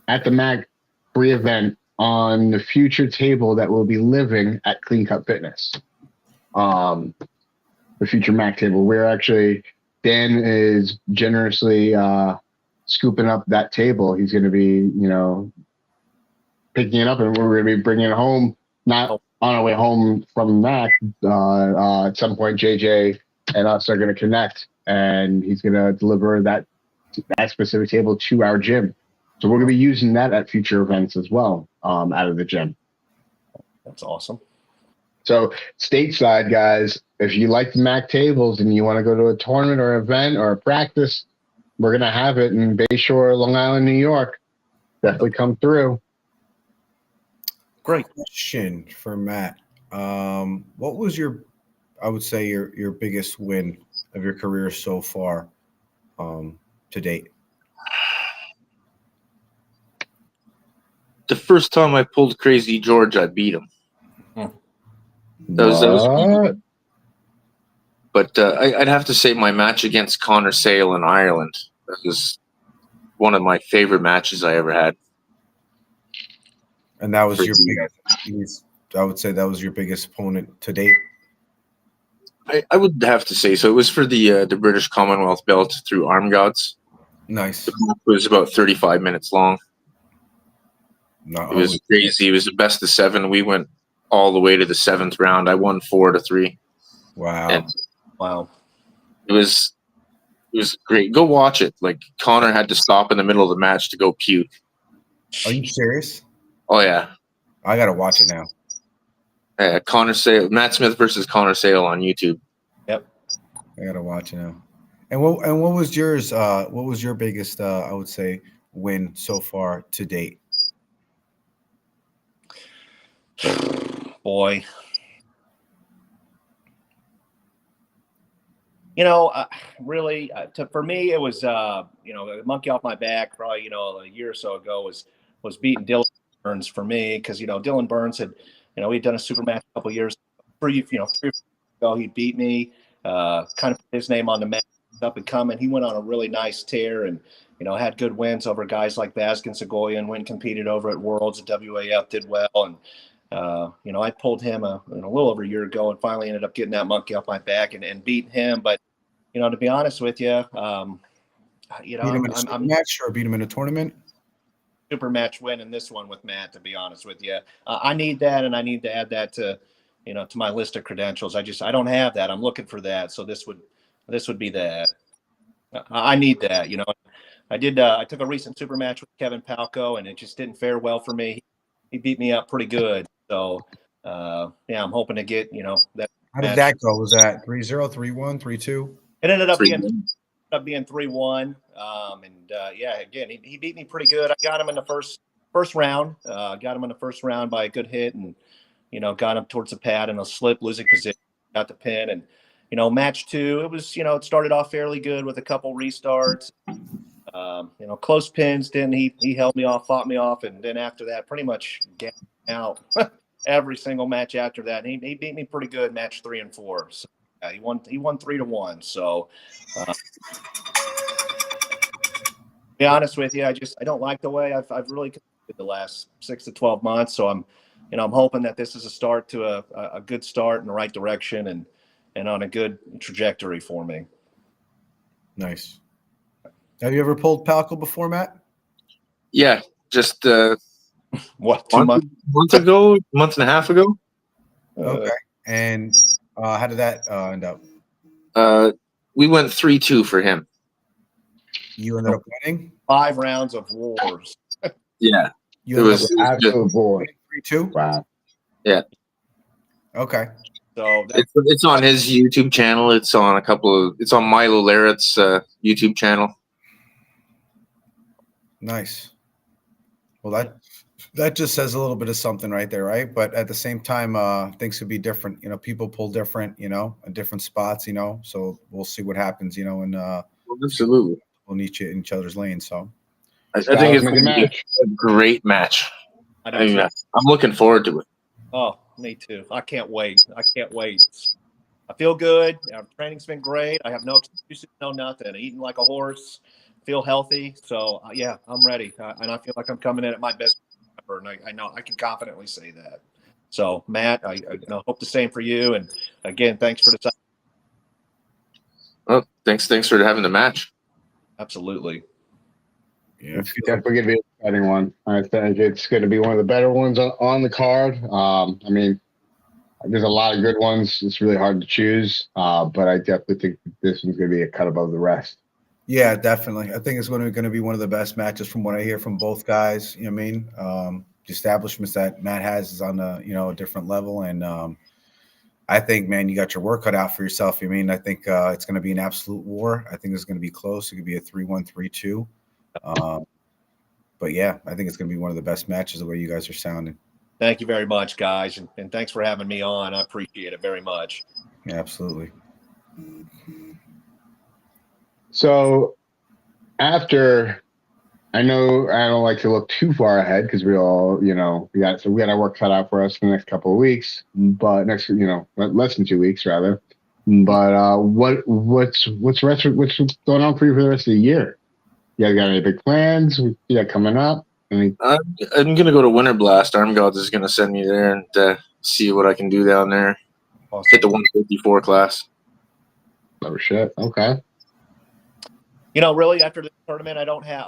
at the MAC free event on the future table that will be living at Clean Cut Fitness. The future MAC table. We're actually, Dan is generously scooping up that table. He's going to be, picking it up, and we're going to be bringing it home, not on our way home from MAC. At some point, JJ and us are going to connect, and he's going to deliver that specific table to our gym. So we're going to be using that at future events as well, out of the gym. That's awesome. So stateside, guys, if you like the MAC tables and you want to go to a tournament or event or a practice, we're going to have it in Bayshore, Long Island, New York. Definitely come through. Great question for Matt. What was your biggest win of your career so far to date? The first time I pulled Crazy George, I beat him. That was but I'd have to say my match against Connor Sale in Ireland. That was one of my favorite matches I ever had. And that was your biggest. I would say that was your biggest opponent to date. I would have to say so. It was for the British Commonwealth belt through Arm Gods. Nice. The match was about 35 minutes long. It was crazy. It was the best of 7. We went all the way to the 7th round. I won 4-3. Wow. And Wow. It was great. Go watch it. Like, Connor had to stop in the middle of the match to go puke. Are you serious? Oh yeah. I gotta watch it now. Connor Sale, Matt Smith versus Connor Sale on YouTube. Yep. I gotta watch it now. And what was yours? What was your biggest? I would say win so far to date. Boy. Really, for me, it was, a monkey off my back probably, a year or so ago was beating Dylan Burns for me because, Dylan Burns had, we'd done a super match a couple of years, 3 years ago. He beat me, kind of put his name on the map, up and coming. He went on a really nice tear and, had good wins over guys like Baskin Segoyan, went and competed over at Worlds at WAF, did well. And, I pulled him a little over a year ago and finally ended up getting that monkey off my back and beating him. But, to be honest with you, beat him in a super match or beat him in a tournament? Super match win in this one with Matt, to be honest with you. I need that, and I need to add that to my list of credentials. I don't have that. I'm looking for that. So this would be that. I need that, I took a recent super match with Kevin Palco, and it just didn't fare well for me. He beat me up pretty good. So, I'm hoping to get, that. How did that go? Was that 3-0, 3-1, 3-2? It ended up being 3-1. Again, he beat me pretty good. I got him in the first round. Got him in the first round by a good hit, and got him towards the pad in a slip, losing position, got the pin, and match 2. It was it started off fairly good with a couple restarts. Close pins. Then he held me off, fought me off, and then after that, pretty much gassed out every single match after that. And he beat me pretty good, match 3 and 4. So he won 3-1. So, to be honest with you, I don't like the way I've really competed the last 6 to 12 months. So I'm hoping that this is a start to a good start in the right direction and on a good trajectory for me. Nice. Have you ever pulled Palco before, Matt? Yeah, just 2 months? month and a half ago. Okay. And how did that end up? We went 3-2 for him. You ended up winning 5 rounds of wars. Yeah, you It was absolute boy. 3-2. Wow. Yeah. Okay. So It's on his YouTube channel. It's on it's on Milo Larrett's YouTube channel. Nice. Well, that just says a little bit of something right there, right? But at the same time, things could be different. You know, people pull different, you know, at different spots, you know. So we'll see what happens, you know, and Absolutely. we'll meet you in each other's lanes. So I think it's going to be match. a great match. I do too. I'm looking forward to it. Oh, me too. I can't wait. I can't wait. I feel good. Our training's been great. I have no excuses, no nothing. Eating like a horse, feel healthy. So yeah, I'm ready, and I feel like I'm coming in at my best ever. And I know I can confidently say that. So Matt, I hope the same for you. And again, thanks for the time. Well, thanks for having the match. Absolutely. yeah, It's definitely going to be an exciting one. I think it's going to be one of the better ones on the card. I mean, there's a lot of good ones. It's really hard to choose, but I definitely think this one's going to be a cut above the rest. Yeah, definitely. I think it's going to be one of the best matches from what I hear from both guys. You know what I mean? The establishments that Matt has is on a different level, and I think, man, you got your work cut out for yourself. You know what I mean? I think it's going to be an absolute war. I think it's going to be close. It could be a 3-1, 3-2. But yeah, I think it's going to be one of the best matches the way you guys are sounding. Thank you very much, guys, and thanks for having me on. I appreciate it very much. Yeah, absolutely. So after, I know I don't like to look too far ahead because we all, we got our work cut out for us for the next couple of weeks, but less than 2 weeks rather. But what's going on for you for the rest of the year? You guys got any big plans? You got coming up? I'm going to go to Winter Blast. Arm Gods is going to send me there and see what I can do down there. Awesome. Hit the 154 class. Oh shit! Okay. Really, after the tournament, I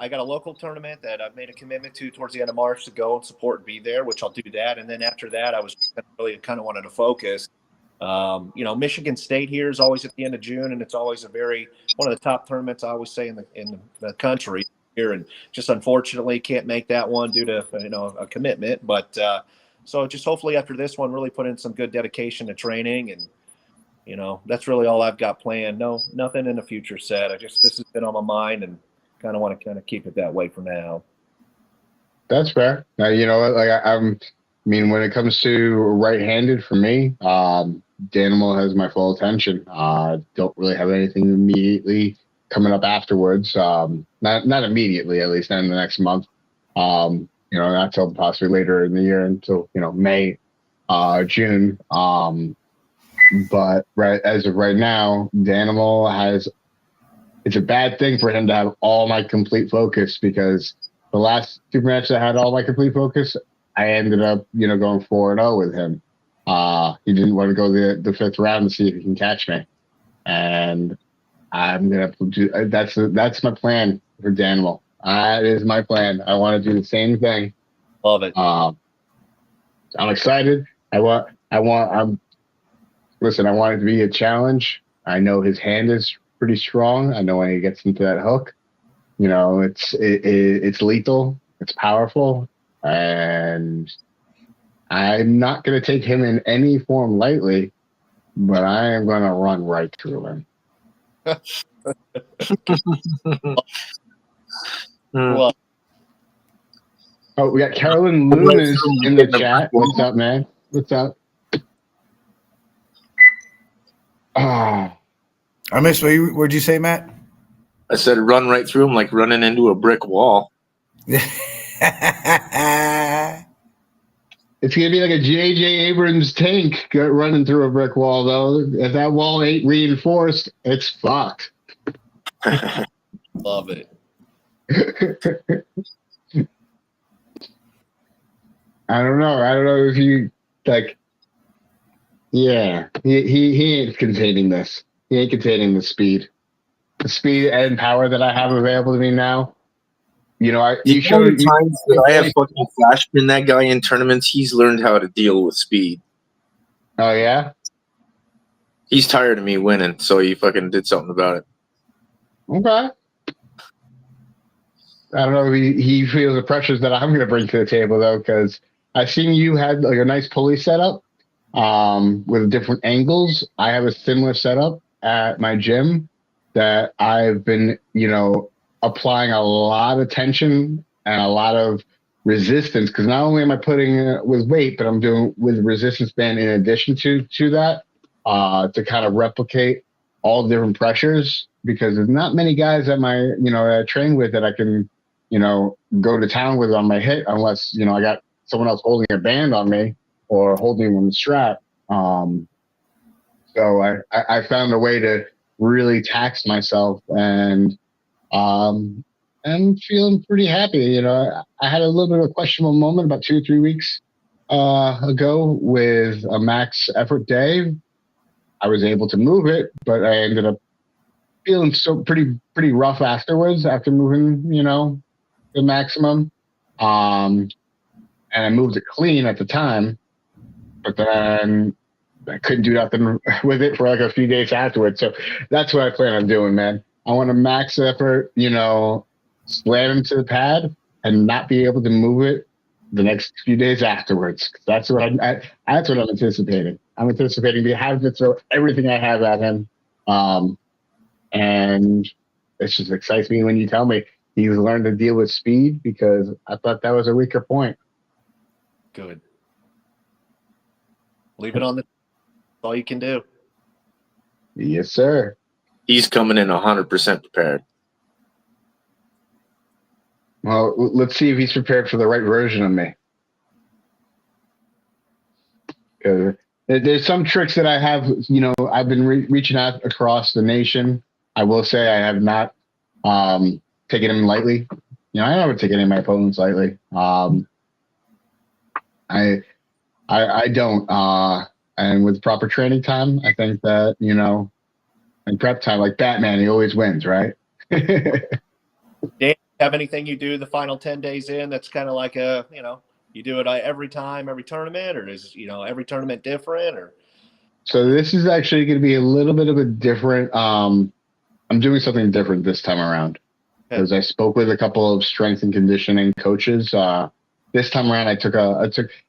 got a local tournament that I've made a commitment to towards the end of March to go and support and be there, which I'll do that. And then after that, I was really kind of wanted to focus. Michigan State here is always at the end of June, and it's always one of the top tournaments I always say in the country here. And just unfortunately can't make that one due to, a commitment. But so just hopefully after this one, really put in some good dedication to training, and that's really all I've got planned. No, nothing in the future set. This has been on my mind, and kind of want to keep it that way for now. That's fair. Now, you know what? Like when it comes to right-handed for me, Danimal has my full attention. Don't really have anything immediately coming up afterwards. Not immediately, at least not in the next month. Not till possibly later in the year, until May, June. But as of right now, Danimal it's a bad thing for him to have all my complete focus, because the last two matches I had all my complete focus, I ended up, going 4-0 with him. He didn't want to go the fifth round to see if he can catch me. And I'm going to do, that's my plan for Danimal. That is my plan. I want to do the same thing. Love it. I'm excited. I want it to be a challenge. I know his hand is pretty strong. I know when he gets into that hook, it's lethal. It's powerful. And I'm not going to take him in any form lightly, but I am going to run right through him. Well, oh, we got Carolyn Loomis in the chat. What's up, man? What's up? I missed what'd you say, Matt? I said run right through him like running into a brick wall. It's going to be like a J.J. Abrams tank running through a brick wall, though. If that wall ain't reinforced, it's fucked. Love it. I don't know if you, yeah, he ain't containing this. He ain't containing the speed. The speed and power that I have available to me now. You showed times that I have fucking flash pin that guy in tournaments. He's learned how to deal with speed. Oh yeah, he's tired of me winning, so he fucking did something about it. Okay. I don't know if he feels the pressures that I'm going to bring to the table, though, because I've seen you had a nice pulley setup. with different angles. I have a similar setup at my gym that I've been, applying a lot of tension and a lot of resistance, because not only am I putting it with weight, but I'm doing with resistance band in addition to that, to kind of replicate all the different pressures, because there's not many guys that I train with that I can, go to town with on my hit, unless, I got someone else holding a band on me or holding on the strap. So I found a way to really tax myself, and I'm feeling pretty happy. I had a little bit of a questionable moment about 2 or 3 weeks ago with a max effort day. I was able to move it, but I ended up feeling so pretty rough afterwards after moving, the maximum. And I moved it clean at the time, but then I couldn't do nothing with it for like a few days afterwards. So that's what I plan on doing, man. I want to max effort, slam into the pad and not be able to move it the next few days afterwards. That's what that's what I'm anticipating. I'm anticipating having to throw everything I have at him. And it just excites me when you tell me he's learned to deal with speed, because I thought that was a weaker point. Good. Leave it on the all you can do. Yes, sir. He's coming in 100% prepared. Well, let's see if he's prepared for the right version of me. There's some tricks that I have, I've been reaching out across the nation. I will say I have not taken him lightly. I never take any of my opponents lightly. I don't. And with proper training time, I think that, in prep time, like Batman, he always wins, right? Dan, have anything you do the final 10 days in that's kind of like you do it every time, every tournament, or is, every tournament different? Or So this is actually going to be a little bit of a different, I'm doing something different this time around, because I spoke with a couple of strength and conditioning coaches. This time around, I took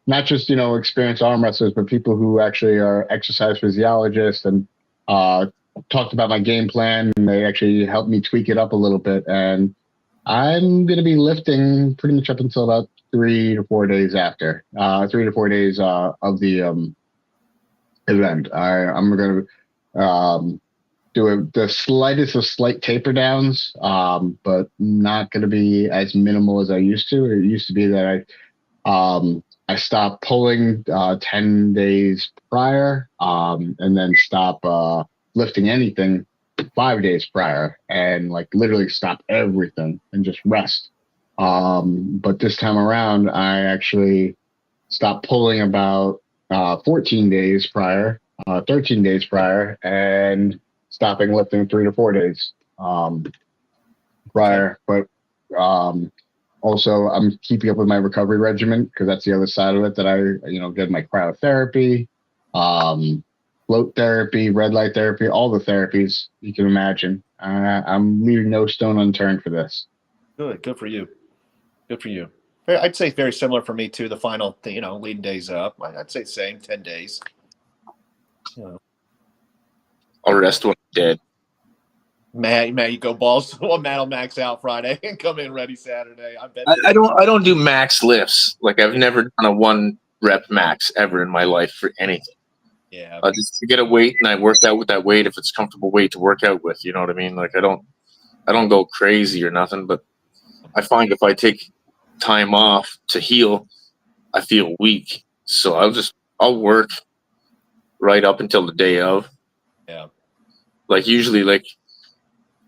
not just, experienced arm wrestlers, but people who actually are exercise physiologists, and talked about my game plan, and they actually helped me tweak it up a little bit. And I'm going to be lifting pretty much up until about 3 to 4 days after, 3 to 4 days of the event. I'm going to do the slightest of slight taper downs, but not going to be as minimal as I used to. It used to be that I stopped pulling 10 days prior, and then stop lifting anything 5 days prior, and like literally stop everything and just rest. But this time around, I actually stopped pulling about 14 days prior, 13 days prior, and stopping lifting 3 to 4 days prior. But also, I'm keeping up with my recovery regimen, because that's the other side of it that I, get my cryotherapy, float therapy, red light therapy, all the therapies you can imagine. I'm leaving no stone unturned for this. Good for you. Good for you. I'd say very similar for me too. The final, leading days up, I'd say same 10 days. I'll rest when I'm dead. Matt, you go balls. Well, Matt will max out Friday and come in ready Saturday. I bet. I don't do max lifts. Like, I've never done a 1 rep max ever in my life for anything. Yeah. Just to get a weight, and I work out with that weight if it's a comfortable weight to work out with. You know what I mean? Like, I don't go crazy or nothing, but I find if I take time off to heal, I feel weak. So I'll work right up until the day of. Yeah. Like, usually, like,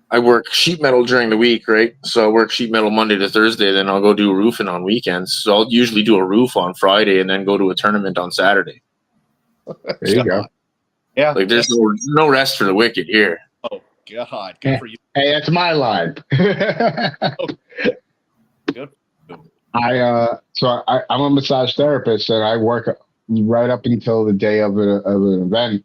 I work sheet metal during the week, right? So I work sheet metal Monday to Thursday, then I'll go do roofing on weekends. So I'll usually do a roof on Friday and then go to a tournament on Saturday. There you go. Yeah. Like, there's no rest for the wicked here. Oh God, good for you. Hey, that's my line. Good. I'm a massage therapist, and I work right up until the day of an event.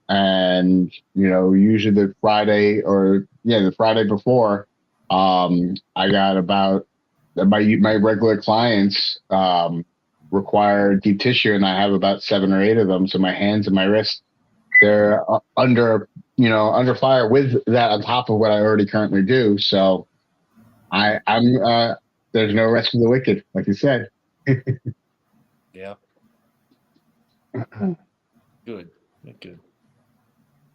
And usually the Friday the Friday before, I got about my regular clients require deep tissue, and I have about 7 or 8 of them. So my hands and my wrists, they're under fire with that on top of what I already currently do. So I'm there's no rest for the wicked, like you said. Yeah. Good. Good.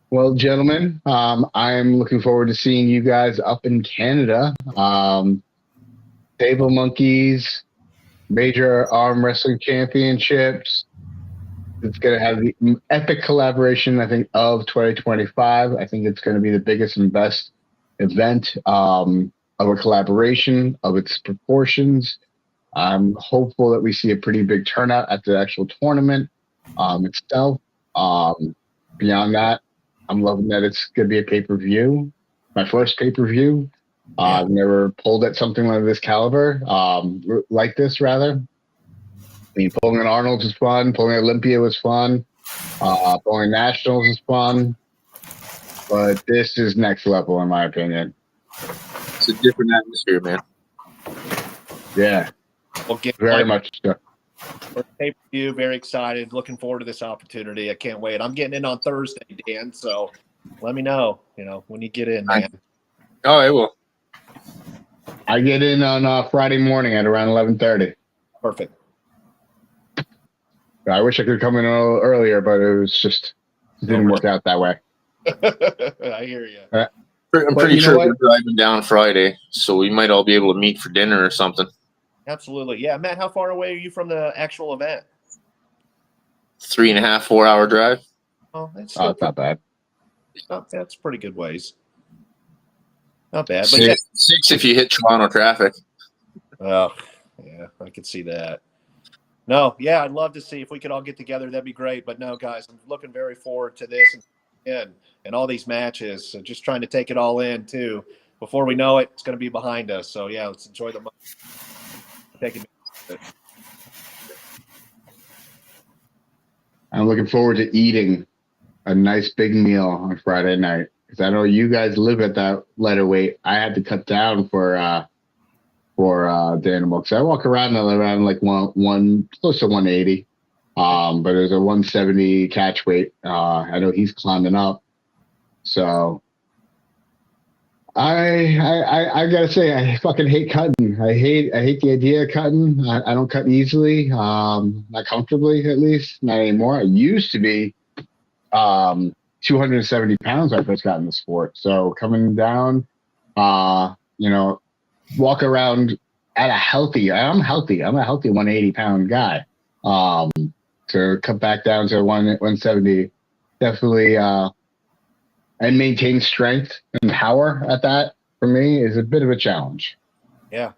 Well, gentlemen, I'm looking forward to seeing you guys up in Canada. Table Monkeys, Major Arm Wrestling Championships. It's going to have the epic collaboration, I think, of 2025. I think it's going to be the biggest and best event of a collaboration of its proportions. I'm hopeful that we see a pretty big turnout at the actual tournament itself. Beyond that, I'm loving that it's going to be a pay-per-view. My first pay-per-view. I've never pulled at something like this caliber, like this, rather. I mean, pulling an Arnold's was fun. Pulling Olympia was fun. Pulling Nationals is fun. But this is next level, in my opinion. It's a different atmosphere, man. Yeah. Well, Very much so. For pay-per-view, very excited. Looking forward to this opportunity. I can't wait. I'm getting in on Thursday, Dan. So let me know, when you get in, man. Oh, I will. I get in on Friday morning at around 11:30. Perfect. I wish I could come in a little earlier, but it didn't work out that way. I hear you. I'm pretty sure we're driving down Friday, so we might all be able to meet for dinner or something. Absolutely. Yeah. Matt, how far away are you from the actual event? 3.5, 4 hour drive. Oh, that's It's not bad. That's pretty good ways. Not bad. But Six if you hit Toronto traffic. Oh, yeah, I could see that. No, yeah, I'd love to see if we could all get together. That'd be great. But no, guys, I'm looking very forward to this and all these matches. So just trying to take it all in too. Before we know it, it's going to be behind us. So yeah, let's enjoy the moment. I'm looking forward to eating a nice big meal on Friday night, because I know you guys live at that lighter weight. I had to cut down for the animal, because I walk around like one close to 180, but there's a 170 catch weight. I know he's climbing up, so I gotta say, I fucking hate cutting. I hate the idea of cutting. I don't cut easily, not comfortably, at least not anymore. I used to be 270 pounds when I first got in the sport. So coming down, walk around at I'm healthy. I'm a healthy 180 pound guy. To cut back down to 170, definitely, and maintain strength and power at that, for me, is a bit of a challenge. Yeah.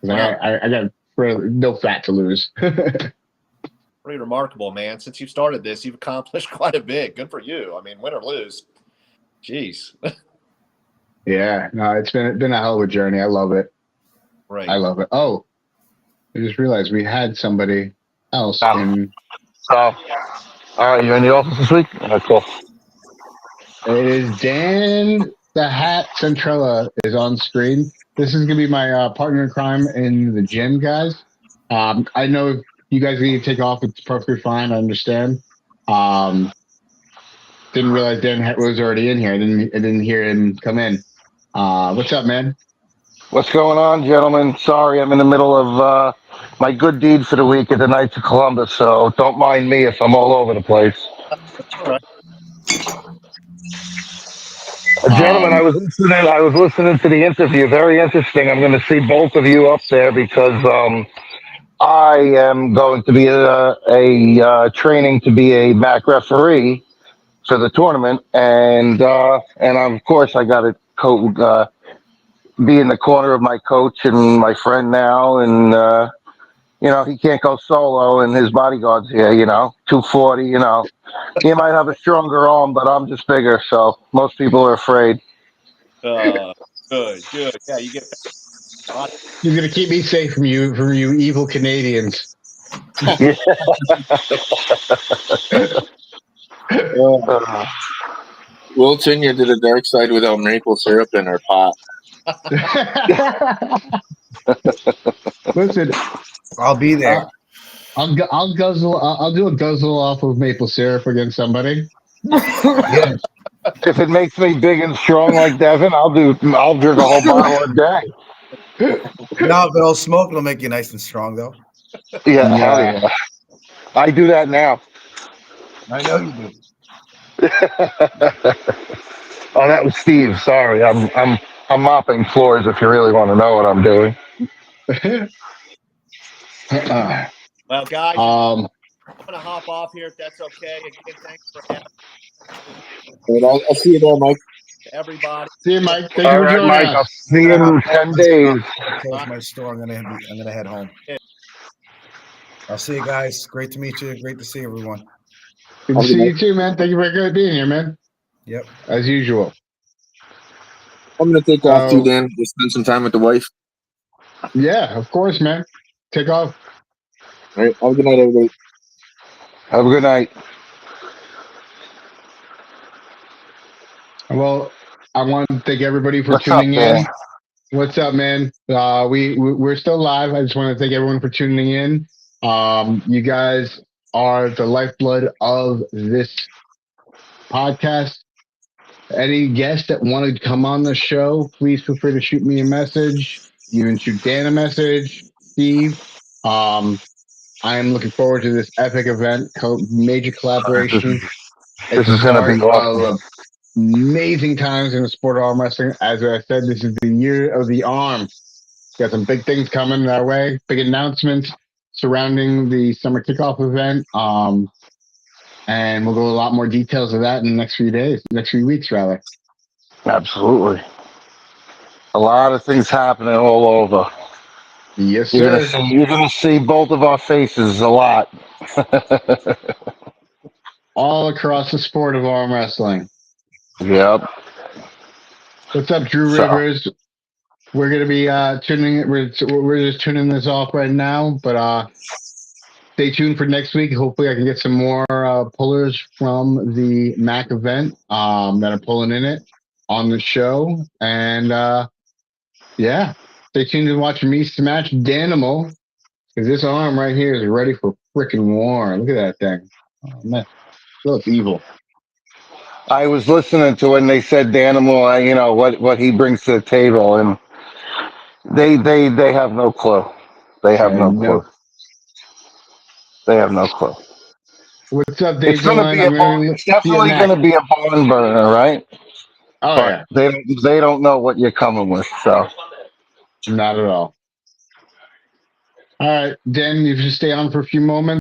Wow. I got no fat to lose. Pretty remarkable, man. Since you started this, you've accomplished quite a bit. Good for you. I mean, win or lose. Jeez. Yeah, no, it's been a hell of a journey. I love it. Right. I love it. Oh, I just realized we had somebody else in. So, you're in the office this week? Cool. It is Dan the Hat Centrella is on screen. This is gonna be my partner in crime in the gym, guys. I know if you guys need to take off, it's perfectly fine. I understand. Didn't realize Dan was already in here. I didn't hear him come in. What's up, man? What's going on, gentlemen? Sorry, I'm in the middle of my good deed for the week at the Knights of Columbus, so don't mind me if I'm all over the place. All right. Gentlemen, I was listening to the interview. Very interesting. I'm going to see both of you up there because I am going to be a training to be a MAC referee for the tournament, and of course I got to be in the corner of my coach and my friend now, and he can't go solo, and his bodyguard's here. 240. He might have a stronger arm, but I'm just bigger, so most people are afraid. Good. Yeah, you get. You're gonna keep me safe from you evil Canadians. We'll turn you to the dark side without maple syrup in our pot. Listen, I'll be there. I'll guzzle. I'll do a guzzle off of maple syrup against somebody. Yeah. If it makes me big and strong like Devin, I'll drink a whole bottle a day. No, but old smoke will make you nice and strong, though. Yeah, hell Yeah. yeah. I do that now. I know you do. Oh, that was Steve. Sorry, I'm mopping floors. If you really want to know what I'm doing. Well, guys, um. I'm gonna hop off here if that's okay. Again, thanks for having I'll see you there, Mike. everybody. See you, Mike. Thank you All for right, joining Mike. I'll us. see you in 10 days. Close my store. I'm gonna head home. I'll see you guys. Great to meet you. Great to see everyone. Good to see you too, man. Thank you for being here, man. Yep. As usual. I'm gonna take off too, So Dan. Just spend some time with the wife. yeah, of course, man. Take off. All right. Have a good night, everybody. Have a good night. Well, I want to thank everybody for What's up, tuning Dan? in. What's up, man? We're still live. I just want to thank everyone for tuning in. You guys are the lifeblood of this podcast. Any guests that want to come on the show, please feel free to shoot me a message. You can shoot Dan a message, Steve. I am looking forward to this epic event, major collaboration. This It's the is going to be start awesome. of amazing times in the sport of arm wrestling. As I said, this is the year of the arm. Got some big things coming our way, big announcements surrounding the summer kickoff event. And we'll go a lot more details of that in the next few weeks, rather. Absolutely. A lot of things happening all over. Yes, You're sir. gonna see both of our faces a lot. All across the sport of arm wrestling. Yep. What's up, Drew So Rivers? We're gonna be tuning. We're just tuning this off right now, but stay tuned for next week. Hopefully, I can get some more pullers from the MAC event that are pulling in it on the show. And yeah, stay tuned to watch me smash Danimal, because this arm right here is ready for freaking war. Look at that thing. Oh, man, it looks evil. I was listening to when they said the animal, what he brings to the table, and they have no clue. They have no And clue. They have no clue. what's up, It's Danger gonna Line? be I'm gonna it's see you definitely next. gonna be a barn burner, right? Oh But yeah, they don't know what you're coming with, so. not at all. All right, Dan, you just stay on for a few moments.